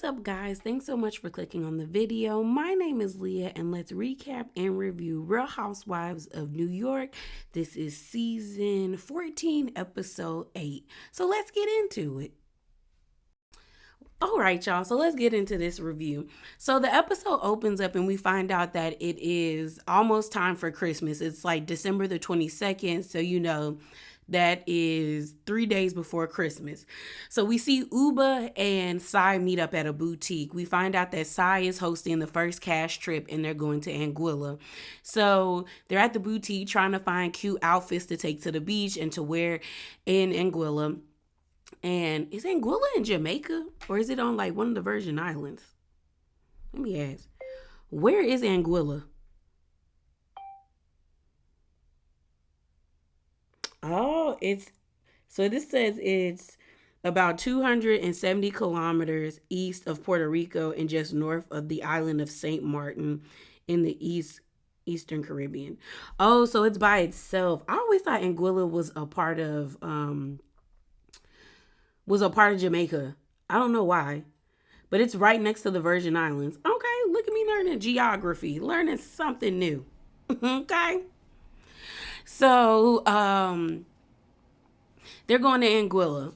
up, guys? Thanks so much for clicking on the video. My name is Leah, and let's recap and review Real Housewives of New York. This is season 14, episode 8. So let's get into it. All right, y'all. So let's get into this review. So the episode opens up and we find out that it is almost time for Christmas. It's like December the 22nd. So, that is 3 days before Christmas. So we see Uba and Sai meet up at a boutique. We find out that Sai is hosting the first cash trip and they're going to Anguilla. So they're at the boutique trying to find cute outfits to take to the beach and to wear in Anguilla. And is Anguilla in Jamaica or is it on like one of the Virgin Islands? Let me ask. Where is Anguilla? Oh, this says it's about 270 kilometers east of Puerto Rico and just north of the island of St. Martin in the Eastern Caribbean. Oh, so it's by itself. I always thought Anguilla was a part of Jamaica. I don't know why, but it's right next to the Virgin Islands. Okay, look at me learning geography, learning something new. Okay. So, they're going to Anguilla.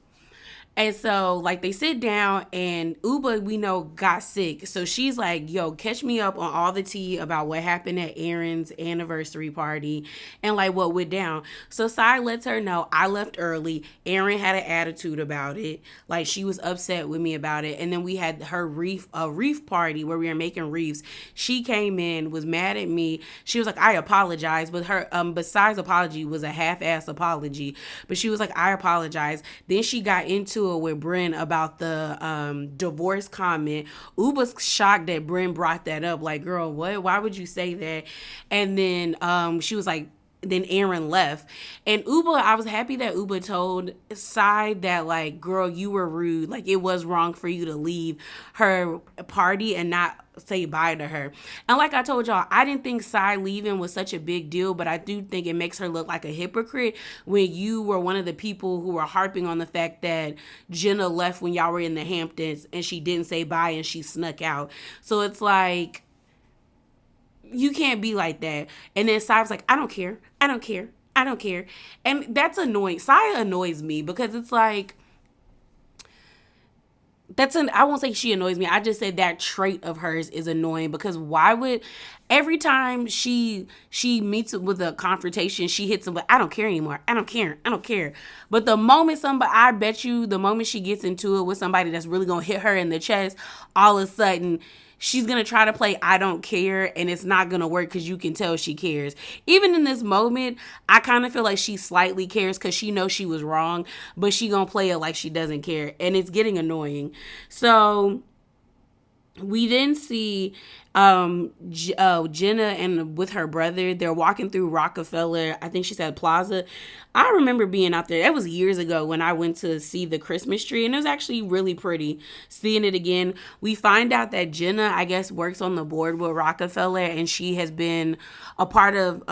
And so, like, they sit down, and Uba, we know, got sick. So she's like, yo, catch me up on all the tea about what happened at Aaron's anniversary party and, like, what went down. So Sai lets her know, I left early. Aaron had an attitude about it. Like, she was upset with me about it. And then we had a reef party where we were making reefs. She came in, was mad at me. She was like, I apologize. But but Sai's apology was a half-ass apology. But she was like, I apologize. Then she got into it with Bryn about the divorce comment. Uba's shocked that Bryn brought that up. Like, girl, what? Why would you say that? And then she was like, then Aaron left. And Uba, I was happy that Uba told Sai that, like, girl, you were rude. Like, it was wrong for you to leave her party and not say bye to her. And like I told y'all, I didn't think Sai leaving was such a big deal, but I do think it makes her look like a hypocrite when you were one of the people who were harping on the fact that Jenna left when y'all were in the Hamptons and she didn't say bye and she snuck out. So it's like, you can't be like that. And then Sai was like, I don't care. I don't care. I don't care. And that's annoying. Sai annoys me because it's like, I won't say she annoys me. I just said that trait of hers is annoying because why would every time she meets with a confrontation, she hits him, but I don't care anymore. I don't care. I don't care. But I bet you the moment she gets into it with somebody that's really going to hit her in the chest, all of a sudden she's going to try to play I don't care, and it's not going to work because you can tell she cares. Even in this moment, I kind of feel like she slightly cares because she knows she was wrong, but she going to play it like she doesn't care, and it's getting annoying. So we then see Jenna and with her brother, they're walking through Rockefeller. I think she said Plaza. I remember being out there. That was years ago when I went to see the Christmas tree, and it was actually really pretty. Seeing it again, we find out that Jenna, I guess, works on the board with Rockefeller, and she has been a part of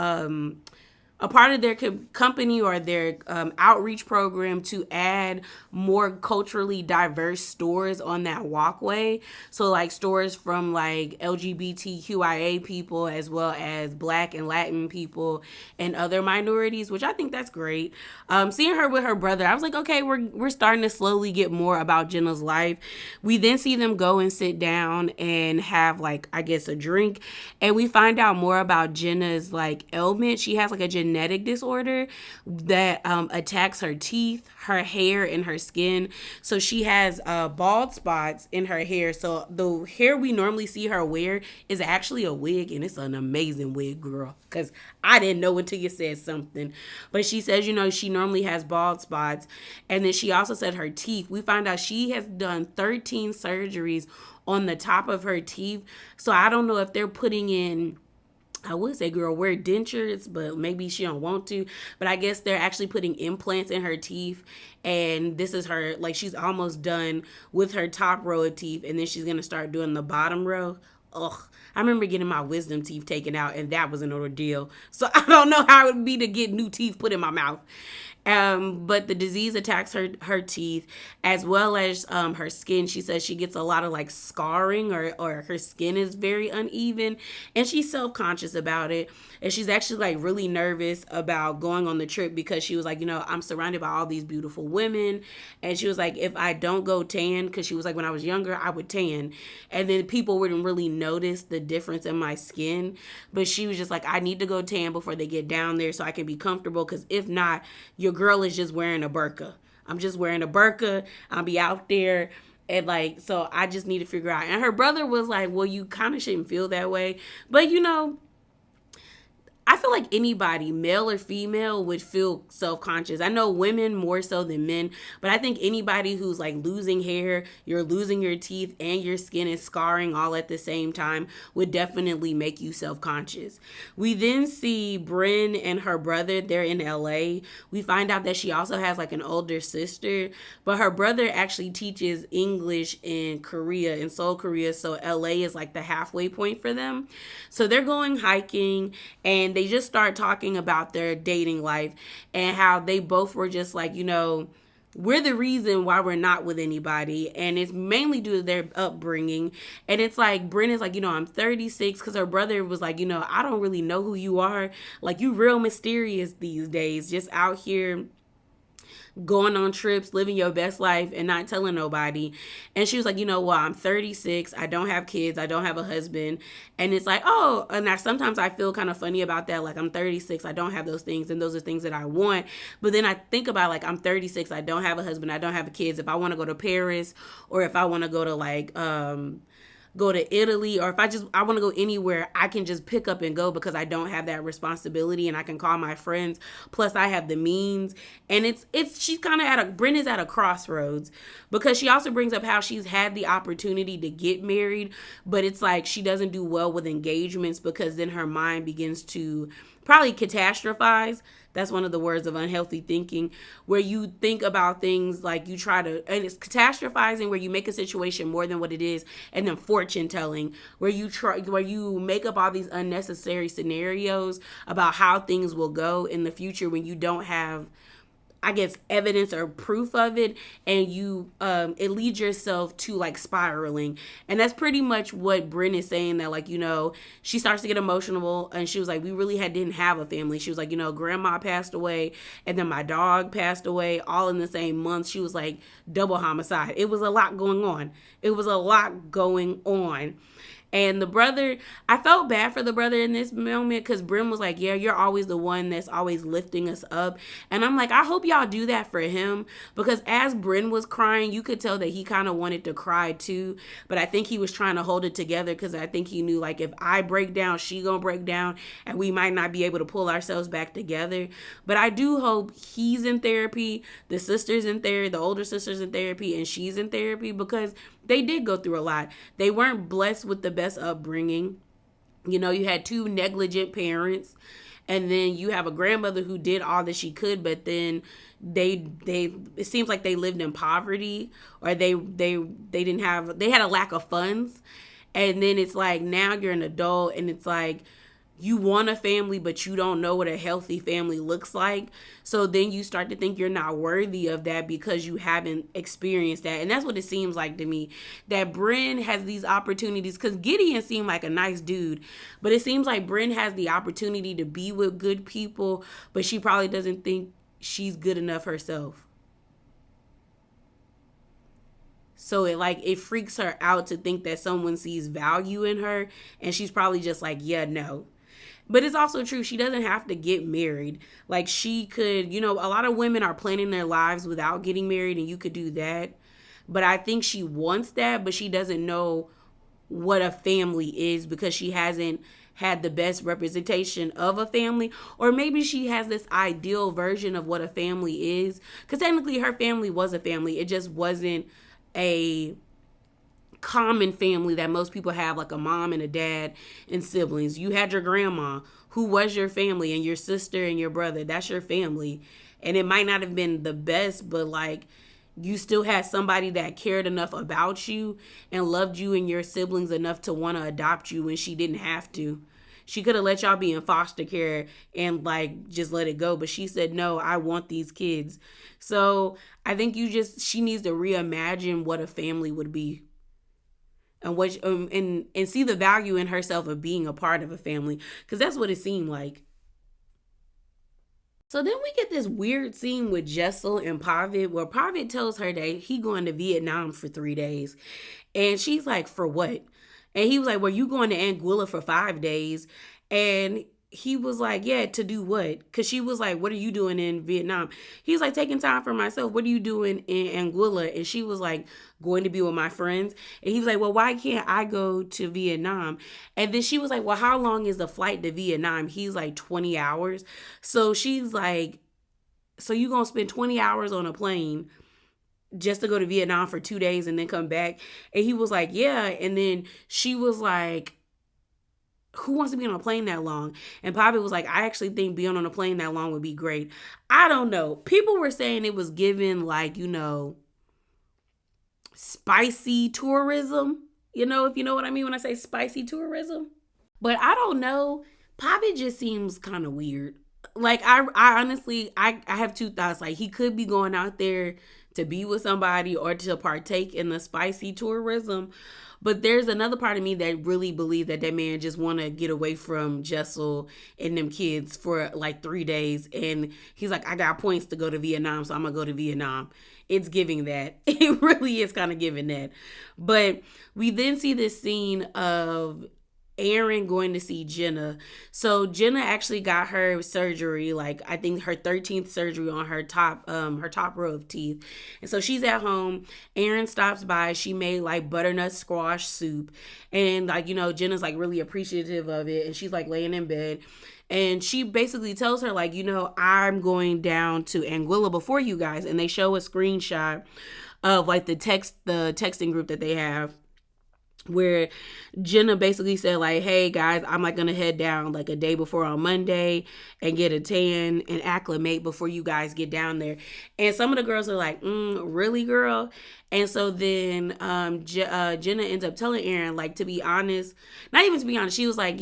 their company or their outreach program to add more culturally diverse stores on that walkway. So like stores from like LGBTQIA people as well as Black and Latin people and other minorities, which I think that's great. Seeing her with her brother, I was like, okay, we're starting to slowly get more about Jenna's life. We then see them go and sit down and have like, I guess, a drink, and we find out more about Jenna's like ailment. She has like a genetic disorder that attacks her teeth, her hair, and her skin. So she has bald spots in her hair. So the hair we normally see her wear is actually a wig, and it's an amazing wig, girl, because I didn't know until you said something. But she says, she normally has bald spots. And then she also said her teeth. We find out she has done 13 surgeries on the top of her teeth. So I don't know if they're putting in, I would say, girl, wear dentures, but maybe she don't want to. But I guess they're actually putting implants in her teeth. And this is her, like, she's almost done with her top row of teeth. And then she's going to start doing the bottom row. Ugh. I remember getting my wisdom teeth taken out, and that was an ordeal. So I don't know how it would be to get new teeth put in my mouth. But the disease attacks her teeth as well as her skin. She says she gets a lot of like scarring, or her skin is very uneven, and she's self-conscious about it. And she's actually like really nervous about going on the trip because she was like, I'm surrounded by all these beautiful women. And she was like, if I don't go tan, because she was like, when I was younger, I would tan. And then people wouldn't really notice the difference in my skin. But she was just like, I need to go tan before they get down there so I can be comfortable. Because if not, your girl is just wearing a burqa. I'm just wearing a burqa. I'll be out there. And like, so I just need to figure out. And her brother was like, well, you kind of shouldn't feel that way. But I feel like anybody, male or female, would feel self-conscious. I know women more so than men, but I think anybody who's like losing hair, you're losing your teeth, and your skin is scarring all at the same time would definitely make you self-conscious. We then see Bryn and her brother. They're in LA. We find out that she also has like an older sister, but her brother actually teaches English in Korea, in Seoul, Korea. So LA is like the halfway point for them. So they're going hiking, and they just start talking about their dating life and how they both were just like, we're the reason why we're not with anybody. And it's mainly due to their upbringing. And it's like, Bryn is like, I'm 36, because her brother was like, I don't really know who you are. Like, you real mysterious these days, just out here going on trips, living your best life, and not telling nobody. And she was like, I'm 36. I don't have kids. I don't have a husband. And it's like, oh, and sometimes I feel kind of funny about that. Like, I'm 36. I don't have those things. And those are things that I want. But then I think about, like, I'm 36. I don't have a husband. I don't have kids. If I want to go to Paris, or if I want to go to like, go to Italy, or if I want to go anywhere, I can just pick up and go because I don't have that responsibility, and I can call my friends. Plus I have the means. And she's kind of Bryn is at a crossroads, because she also brings up how she's had the opportunity to get married, but it's like she doesn't do well with engagements because then her mind begins to probably catastrophize. That's one of the words of unhealthy thinking, where you think about things like you try to, and it's catastrophizing, where you make a situation more than what it is, and then fortune telling, where you make up all these unnecessary scenarios about how things will go in the future when you don't have, I guess, evidence or proof of it, and you it leads yourself to like spiraling. And that's pretty much what Bryn is saying, that like, she starts to get emotional, and she was like, we really didn't have a family. She was like, grandma passed away, and then my dog passed away, all in the same month. She was like, double homicide. It was a lot going on. And the brother, I felt bad for the brother in this moment, because Bryn was like, yeah, you're always the one that's always lifting us up. And I'm like, I hope y'all do that for him, because as Bryn was crying, you could tell that he kind of wanted to cry too. But I think he was trying to hold it together, because I think he knew, like, if I break down, she gonna break down, and we might not be able to pull ourselves back together. But I do hope he's in therapy, the sister's in therapy, the older sister's in therapy, and she's in therapy, because they did go through a lot. They weren't blessed with the best upbringing. You had two negligent parents, and then you have a grandmother who did all that she could, but then they it seems like they lived in poverty, or they had a lack of funds. And then it's like, now you're an adult, and it's like, you want a family, but you don't know what a healthy family looks like. So then you start to think you're not worthy of that because you haven't experienced that. And that's what it seems like to me, that Bryn has these opportunities, because Gideon seemed like a nice dude, but it seems like Bryn has the opportunity to be with good people, but she probably doesn't think she's good enough herself. So it freaks her out to think that someone sees value in her, and she's probably just like, yeah, no. But it's also true, she doesn't have to get married. Like, she could, a lot of women are planning their lives without getting married, and you could do that. But I think she wants that, but she doesn't know what a family is, because she hasn't had the best representation of a family. Or maybe she has this ideal version of what a family is, because technically her family was a family. It just wasn't a common family that most people have, like a mom and a dad and siblings. You had your grandma, who was your family, and your sister and your brother. That's your family. And it might not have been the best, but like, you still had somebody that cared enough about you and loved you and your siblings enough to want to adopt you when she didn't have to. She could have let y'all be in foster care and like just let it go. But she said, no, I want these kids. So I think she needs to reimagine what a family would be, and and see the value in herself of being a part of a family, because that's what it seemed like. So then we get this weird scene with Jessel and Pavid, where Pavid tells her that he going to Vietnam for 3 days. And she's like, for what? And he was like, well, you going to Anguilla for 5 days. And he was like, yeah, to do what? Because she was like, what are you doing in Vietnam? He was like, taking time for myself. What are you doing in Anguilla? And she was like, going to be with my friends. And he was like, well, why can't I go to Vietnam? And then she was like, well, how long is the flight to Vietnam? He's like, 20 hours. So she's like, so you going to spend 20 hours on a plane just to go to Vietnam for 2 days and then come back? And he was like, yeah. And then she was like, who wants to be on a plane that long? And Poppy was like, I actually think being on a plane that long would be great. I don't know. People were saying it was given like, spicy tourism. If you know what I mean when I say spicy tourism. But I don't know. Poppy just seems kind of weird. Like I honestly I have two thoughts. Like he could be going out there to be with somebody or to partake in the spicy tourism. But there's another part of me that really believes that man just want to get away from Jessel and them kids for like 3 days. And he's like, I got points to go to Vietnam, so I'm going to go to Vietnam. It's giving that. It really is kind of giving that. But we then see this scene of Aaron going to see Jenna. So Jenna actually got her surgery, like I think her 13th surgery on her top row of teeth. And so she's at home. Aaron stops by. She made like butternut squash soup. And like, Jenna's like really appreciative of it. And she's like laying in bed. And she basically tells her like, I'm going down to Anguilla before you guys. And they show a screenshot of like the texting group that they have, where Jenna basically said like, hey guys, I'm like gonna head down like a day before on Monday and get a tan and acclimate before you guys get down there. And some of the girls are like, really, girl? And so then Jenna ends up telling Aaron, like, to be honest, not even to be honest, she was like,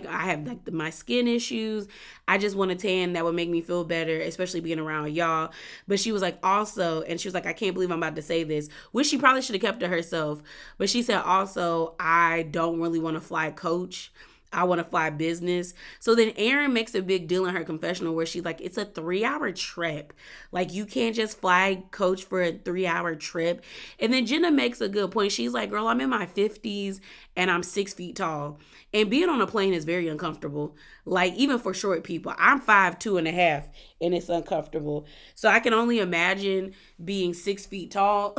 I have like my skin issues. I just want a tan that would make me feel better, especially being around y'all. But she was like, also, and she was like, I can't believe I'm about to say this, which she probably should have kept to herself. But she said, also, I don't really want to fly coach. I want to fly business. So then Aaron makes a big deal in her confessional where she's like, it's a 3-hour trip. Like, you can't just fly coach for a 3-hour trip. And then Jenna makes a good point. She's like, girl, I'm in my 50s and I'm 6 feet tall. And being on a plane is very uncomfortable. Like, even for short people. I'm 5'2.5" and it's uncomfortable. So I can only imagine being 6 feet tall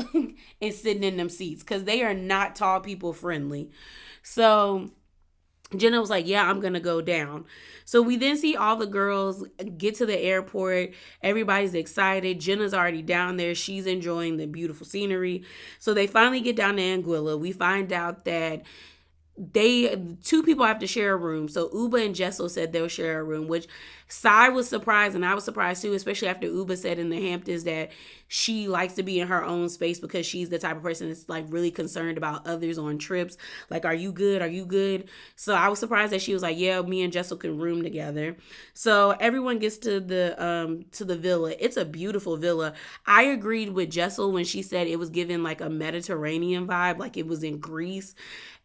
and sitting in them seats, because they are not tall people friendly. So Jenna was like, yeah, I'm going to go down. So we then see all the girls get to the airport. Everybody's excited. Jenna's already down there. She's enjoying the beautiful scenery. So they finally get down to Anguilla. We find out that two people have to share a room. So Uba and Jessel said they'll share a room, which Sai was surprised, and I was surprised too, especially after Uba said in the Hamptons that she likes to be in her own space because she's the type of person that's like really concerned about others on trips. Like, are you good? Are you good? So I was surprised that she was like, yeah, me and Jessel can room together. So everyone gets to the villa. It's a beautiful villa. I agreed with Jessel when she said it was given like a Mediterranean vibe, like it was in Greece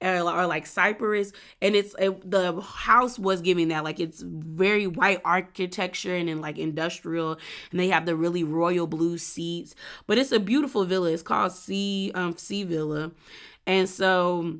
or like Cyprus. And the house was giving that, like it's very white architecture and then like industrial, and they have the really royal blue seats. But it's a beautiful villa. It's called Sea Villa. And so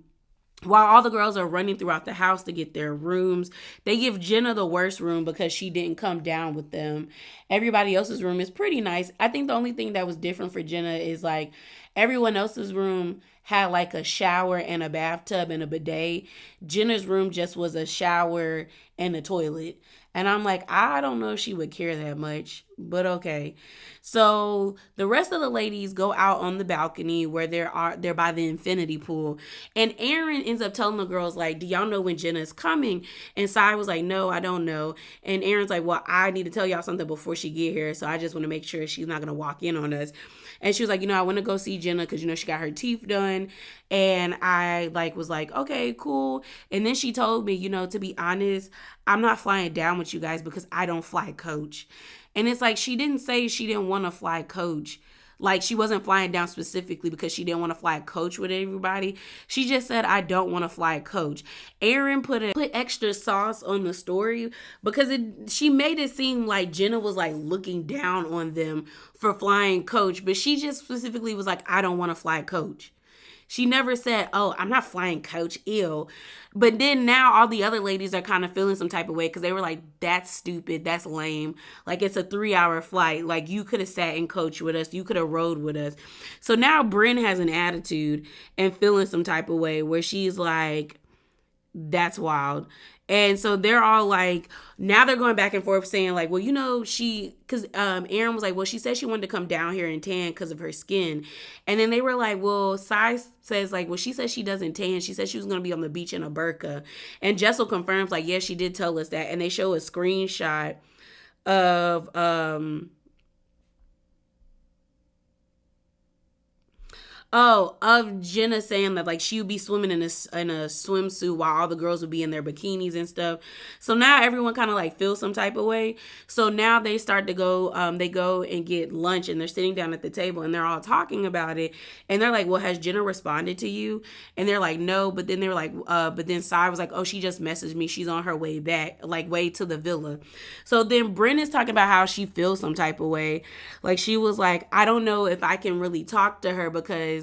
while all the girls are running throughout the house to get their rooms, they give Jenna the worst room because she didn't come down with them. Everybody else's room is pretty nice. I think the only thing that was different for Jenna is like everyone else's room had like a shower and a bathtub and a bidet. Jenna's room just was a shower and a toilet. And I'm like, I don't know if she would care that much, but okay. So the rest of the ladies go out on the balcony where they're by the infinity pool. And Aaron ends up telling the girls, like, do y'all know when Jenna's coming? And Sai was like, no, I don't know. And Aaron's like, well, I need to tell y'all something before she get here. So I just want to make sure she's not gonna walk in on us. And she was like, I want to go see Jenna because she got her teeth done. And I was like, okay, cool. And then she told me, to be honest, I'm not flying down with you guys because I don't fly coach. And it's like she didn't say she didn't want to fly coach. Like she wasn't flying down specifically because she didn't want to fly coach with everybody. She just said, I don't want to fly coach. Aaron put extra sauce on the story because she made it seem like Jenna was like looking down on them for flying coach. But she just specifically was like, I don't want to fly coach. She never said, oh, I'm not flying coach, ew. But then now all the other ladies are kind of feeling some type of way because they were like, that's stupid. That's lame. Like, it's a 3-hour flight. Like, you could have sat in coach with us. You could have rode with us. So now Bryn has an attitude and feeling some type of way where she's like, that's wild. And so they're all like, now they're going back and forth saying like, well, because Aaron was like, well, she said she wanted to come down here and tan because of her skin. And then they were like, well, Sai says like, well, she says she doesn't tan. She said she was going to be on the beach in a burqa. And Jessel confirms like, yes, she did tell us that. And they show a screenshot of, of Jenna saying that like she would be swimming in a swimsuit while all the girls would be in their bikinis and stuff. So now everyone kind of like feels some type of way. So now they start to go, they go and get lunch and they're sitting down at the table and they're all talking about it. And they're like, well, has Jenna responded to you? And they're like, no. But then they were like, but then Sai was like, oh, she just messaged me. She's on her way back, like way to the villa. So then Bryn is talking about how she feels some type of way. Like she was like, I don't know if I can really talk to her because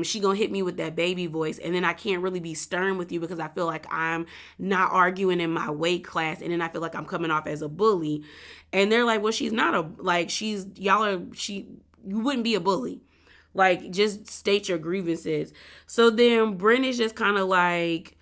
she gonna hit me with that baby voice, and then I can't really be stern with you because I feel like I'm not arguing in my weight class, and then I feel like I'm coming off as a bully. And they're like, well, she's not a like she's y'all are she you wouldn't be a bully. Like just state your grievances. So then Bryn is just kind of like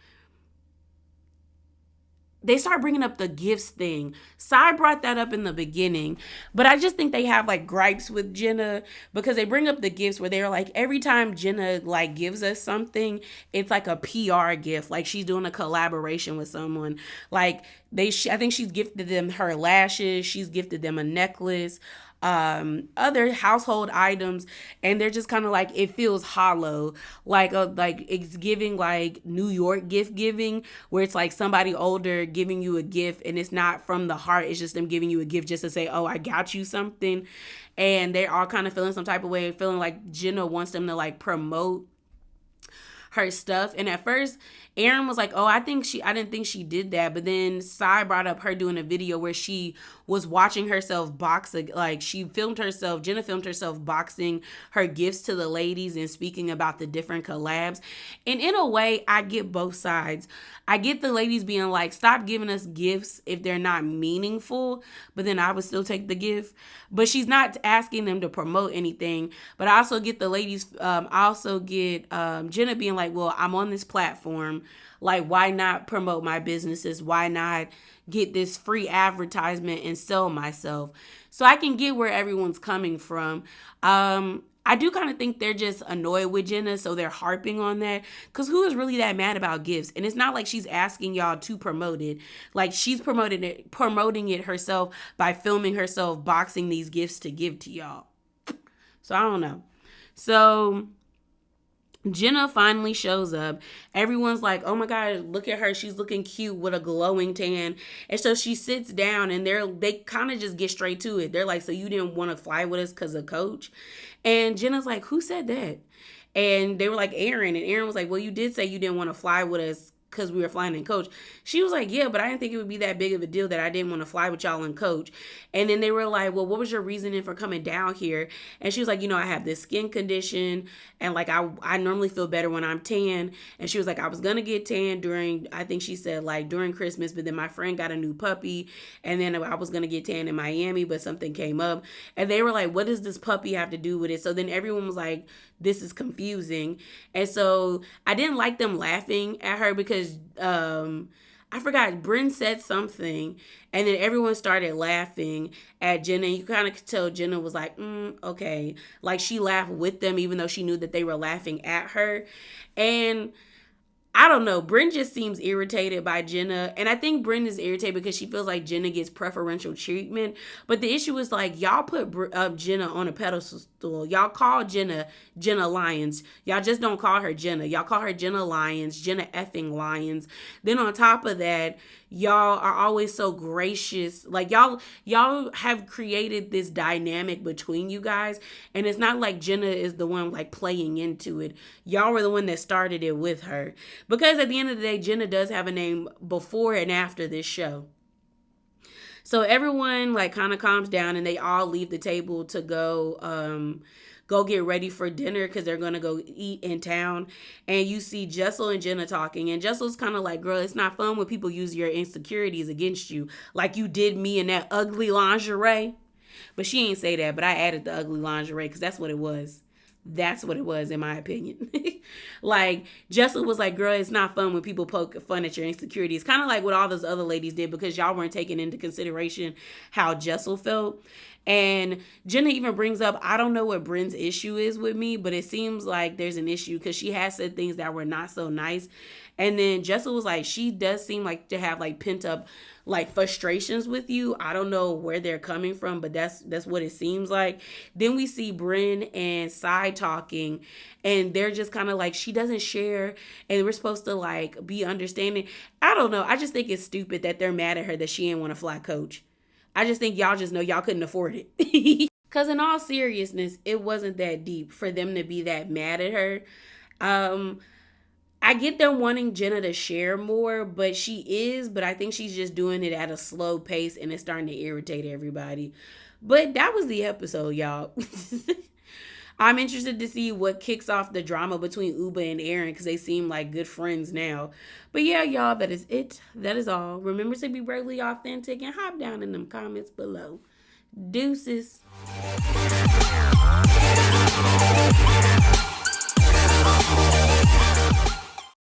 they start bringing up the gifts thing. Sai brought that up in the beginning, but I just think they have like gripes with Jenna because they bring up the gifts where they're like, every time Jenna like gives us something, it's like a PR gift, like she's doing a collaboration with someone. Like I think she's gifted them her lashes, she's gifted them a necklace, other household items, and they're just kind of like, it feels hollow, like it's giving like New York gift giving, where it's like somebody older giving you a gift and it's not from the heart, it's just them giving you a gift just to say, oh, I got you something. And they're all kind of feeling some type of way, feeling like Jenna wants them to like promote her stuff. And at first Aaron was like, oh, I didn't think she did that. But then Sai brought up her doing a video where she was watching herself box, like Jenna filmed herself boxing her gifts to the ladies and speaking about the different collabs. And in a way, I get both sides. I get the ladies being like, stop giving us gifts if they're not meaningful, but then I would still take the gift. But she's not asking them to promote anything. But I also get the ladies, I also get Jenna being like, well, I'm on this platform. Like, why not promote my businesses? Why not get this free advertisement and sell myself? So I can get where everyone's coming from. I do kind of think they're just annoyed with Jenna, so they're harping on that. Because who is really that mad about gifts? And it's not like she's asking y'all to promote it. Like, she's promoting it herself by filming herself boxing these gifts to give to y'all. So I don't know. So Jenna finally shows up. Everyone's like, oh my God, look at her. She's looking cute with a glowing tan. And so she sits down and they kind of just get straight to it. They're like, so you didn't want to fly with us because of coach? And Jenna's like, who said that? And they were like, Aaron. And Aaron was like, well, you did say you didn't want to fly with us because we were flying in coach. She was like, yeah, but I didn't think it would be that big of a deal that I didn't want to fly with y'all in coach. And then they were like, well, what was your reasoning for coming down here? And she was like, I have this skin condition and like I normally feel better when I'm tan. And she was like, I was gonna get tan during, I think she said like during Christmas, but then my friend got a new puppy and then I was gonna get tan in Miami, but something came up. And they were like, what does this puppy have to do with it? So then everyone was like, this is confusing. And so I didn't like them laughing at her because I forgot, Bryn said something, and then everyone started laughing at Jenna. You kind of could tell Jenna was like, okay. Like, she laughed with them, even though she knew that they were laughing at her. And I don't know. Bryn just seems irritated by Jenna. And I think Bryn is irritated because she feels like Jenna gets preferential treatment. But the issue is like, y'all put Jenna on a pedestal. Y'all call Jenna Lyons. Y'all just don't call her Jenna. Y'all call her Jenna Lyons, Jenna effing Lyons. Then on top of that, y'all are always so gracious. Like, y'all have created this dynamic between you guys, and it's not like Jenna is the one like playing into it. Y'all were the one that started it with her, because at the end of the day, Jenna does have a name before and after this show. So everyone like kind of calms down, and they all leave the table to go get ready for dinner because they're gonna go eat in town. And you see Jessel and Jenna talking, and Jessel's kind of like, girl, it's not fun when people use your insecurities against you, like you did me in that ugly lingerie. But she ain't say that, but I added the ugly lingerie because that's what it was. That's what it was, in my opinion. Like, Jessel was like, girl, it's not fun when people poke fun at your insecurities. Kind of like what all those other ladies did, because y'all weren't taking into consideration how Jessel felt. And Jenna even brings up, I don't know what Bryn's issue is with me, but it seems like there's an issue because she has said things that were not so nice. And then Jessel was like, she does seem like to have like pent up like frustrations with you. I don't know where they're coming from, but that's what it seems like. Then we see Bryn and Sai talking, and they're just kind of like, she doesn't share, and we're supposed to like be understanding. I don't know. I just think it's stupid that they're mad at her that she didn't want a fly coach. I just think y'all just know y'all couldn't afford it. Because in all seriousness, it wasn't that deep for them to be that mad at her. I get them wanting Jenna to share more, but I think she's just doing it at a slow pace, and it's starting to irritate everybody. But that was the episode, y'all. I'm interested to see what kicks off the drama between Uba and Aaron, because they seem like good friends now. But yeah, y'all, that is it. That is all. Remember to be bravely authentic and hop down in them comments below. Deuces.